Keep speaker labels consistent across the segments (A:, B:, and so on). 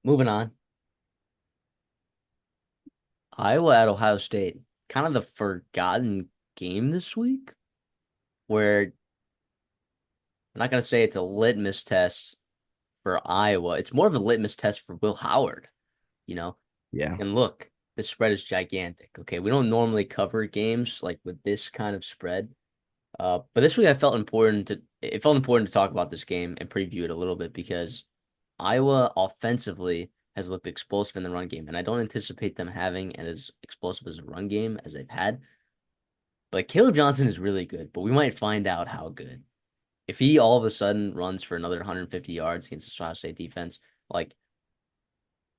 A: Moving on. Iowa at Ohio State. Kind of the forgotten game this week, where I'm not going to say it's a litmus test for Iowa. It's more of a litmus test for Will Howard, you know?
B: Yeah.
A: And look, the spread is gigantic. Okay. We don't normally cover games like with this kind of spread. But this week I felt it felt important to talk about this game and preview it a little bit because Iowa offensively has looked explosive in the run game, and I don't anticipate them having as explosive as a run game as they've had. But Caleb Johnson is really good, but we might find out how good. If he all of a sudden runs for another 150 yards against the Ohio State defense, like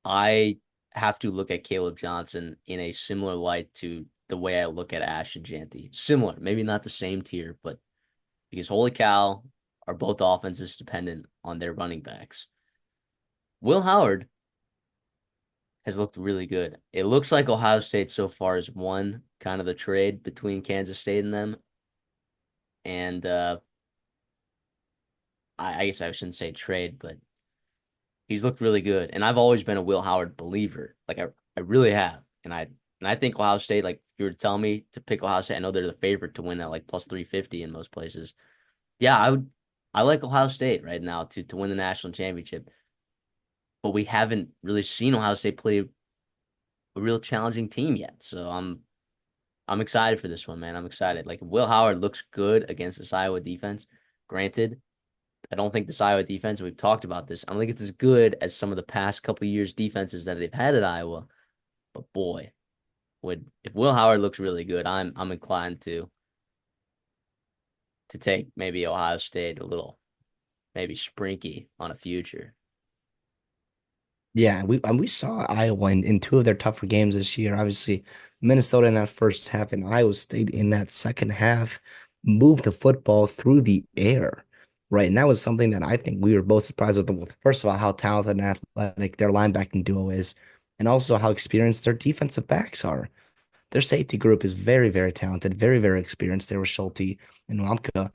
A: I have to look at Caleb Johnson in a similar light to the way I look at Ash and Janty. Similar, maybe not the same tier, but because holy cow, are both offenses dependent on their running backs. Will Howard has looked really good. It looks like Ohio State so far has won kind of the trade between Kansas State and them. And I guess I shouldn't say trade, but he's looked really good. And I've always been a Will Howard believer. I really have. And I think Ohio State, like if you were to tell me to pick Ohio State, I know they're the favorite to win at like plus 350 in most places. Yeah, I like Ohio State right now to win the national championship. But we haven't really seen Ohio State play a real challenging team yet. So I'm excited for this one, man. I'm excited. Like Will Howard looks good against this Iowa defense. Granted, I don't think this Iowa defense, we've talked about this, I don't think it's as good as some of the past couple years defenses that they've had at Iowa. But boy, would if Will Howard looks really good, I'm inclined to take maybe Ohio State a little, maybe sprinky on a future.
B: Yeah, we saw Iowa in two of their tougher games this year. Obviously, Minnesota in that first half and Iowa State in that second half moved the football through the air, right? And that was something that I think we were both surprised with. First of all, how talented and athletic their linebacking duo is, and also how experienced their defensive backs are. Their safety group is very, very talented, very, very experienced. There was Schulte and Lampka.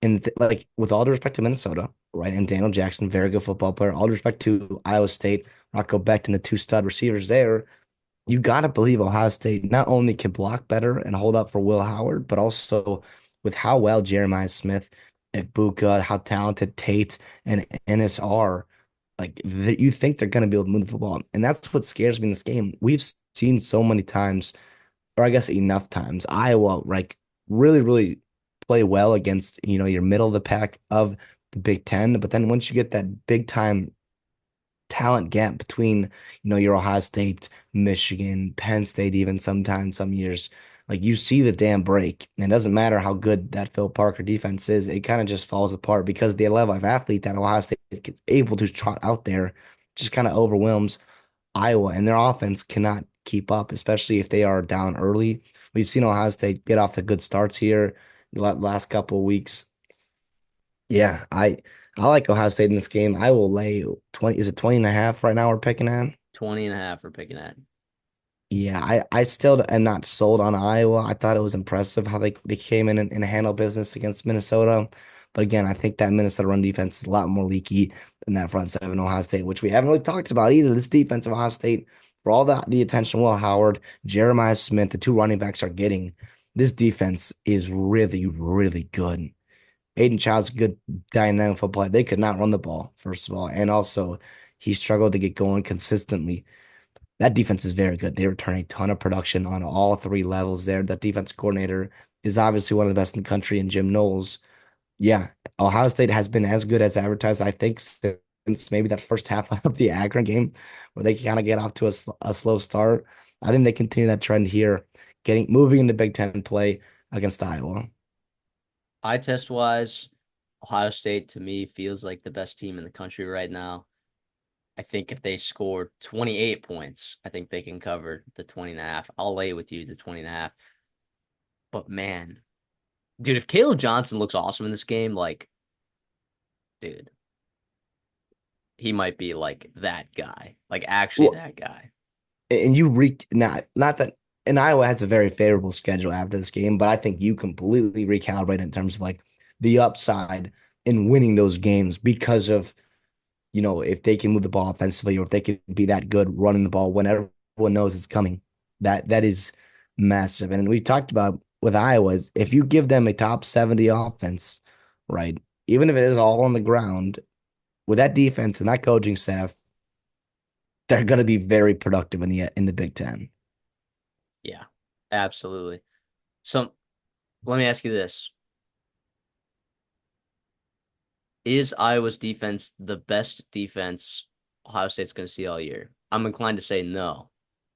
B: And like with all due respect to Minnesota, right? And Daniel Jackson, very good football player. All due respect to Iowa State, Rocco Becht and the two stud receivers there. You got to believe Ohio State not only can block better and hold up for Will Howard, but also with how well Jeremiah Smith, Ibuka, how talented Tate and Ennis are. Like you think they're going to be able to move the football, and that's what scares me in this game. We've seen so many times, or I guess enough times, Iowa like really, really play well against, your middle of the pack of the Big Ten. But then once you get that big time talent gap between, your Ohio State, Michigan, Penn State, even sometimes some years, like you see the damn break. And it doesn't matter how good that Phil Parker defense is, it kind of just falls apart because the level of athlete that Ohio State is able to trot out there just kind of overwhelms Iowa, and their offense cannot keep up, especially if they are down early. We've seen Ohio State get off to good starts here the last couple of weeks. Yeah, I like Ohio State in this game. I will lay 20. Is it 20 and a half right now we're picking at?
A: 20 and a half for picking at.
B: Yeah, I still am not sold on Iowa. I thought it was impressive how they came in and handled business against Minnesota. But again, I think that Minnesota run defense is a lot more leaky than that front seven Ohio State, which we haven't really talked about either. This defense of Ohio State, for all the attention Will Howard, Jeremiah Smith, the two running backs are getting, this defense is really, really good. Aiden Child's a good dynamic football player. They could not run the ball, first of all. And also, he struggled to get going consistently. That defense is very good. They return a ton of production on all three levels there. That defense coordinator is obviously one of the best in the country, and Jim Knowles. Yeah, Ohio State has been as good as advertised, I think, since maybe that first half of the Akron game, where they kind of get off to a slow start. I think they continue that trend here, getting moving into Big Ten play against Iowa.
A: Eye test wise, Ohio State to me feels like the best team in the country right now. I think if they score 28 points, I think they can cover the 20 and a half. I'll lay with you the 20 and a half. But man, dude, if Caleb Johnson looks awesome in this game, like, dude, he might be like that guy, like actually
B: Well,
A: that guy.
B: and you not that, and Iowa has a very favorable schedule after this game, but I think you completely recalibrate in terms of like the upside in winning those games because of if they can move the ball offensively or if they can be that good running the ball when everyone knows it's coming, that is massive. And we talked about with Iowa, is if you give them a top 70 offense, right, even if it is all on the ground, with that defense and that coaching staff, they're going to be very productive in the Big Ten.
A: Yeah, absolutely. So let me ask you this. Is Iowa's defense the best defense Ohio State's going to see all year? I'm inclined to say no.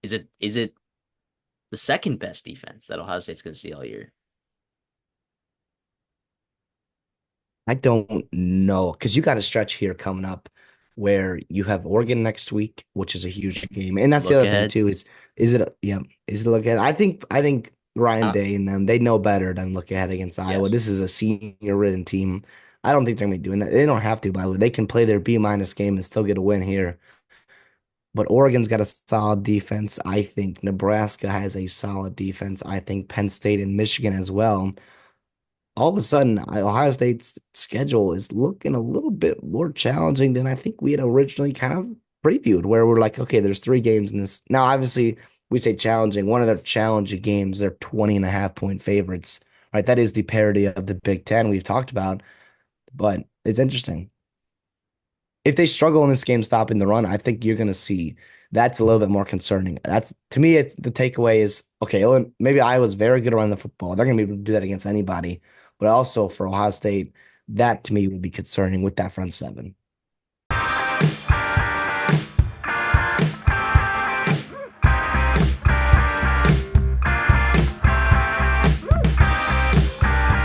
A: Is it the second best defense that Ohio State's going to see all year?
B: I don't know because you got a stretch here coming up where you have Oregon next week, which is a huge game, and that's the
A: Look
B: other thing
A: ahead.
B: too. Is it? Yeah, is it look at? I think Ryan
A: Uh,
B: Day and them they know better than look ahead against Iowa.
A: yes.
B: This is a senior ridden team. I don't think they're gonna be doing that. They don't have to, by the way. They can play their B minus game and still get a win here. But Oregon's got a solid defense. I think Nebraska has a solid defense. I think Penn State and Michigan as well. All of a sudden, Ohio State's schedule is looking a little bit more challenging than I think we had originally kind of previewed, where we're like, okay, there's 3 games in this. Now, obviously, we say challenging. One of their challenging games, they're 20.5 point favorites, right? That is the parity of the Big Ten we've talked about, but it's interesting. If they struggle in this game stopping the run, I think you're going to see that's a little bit more concerning. That's to me, it's the takeaway is okay. Maybe Iowa's very good around the football. They're going to be able to do that against anybody. But also for Ohio State, that to me would be concerning with that front seven.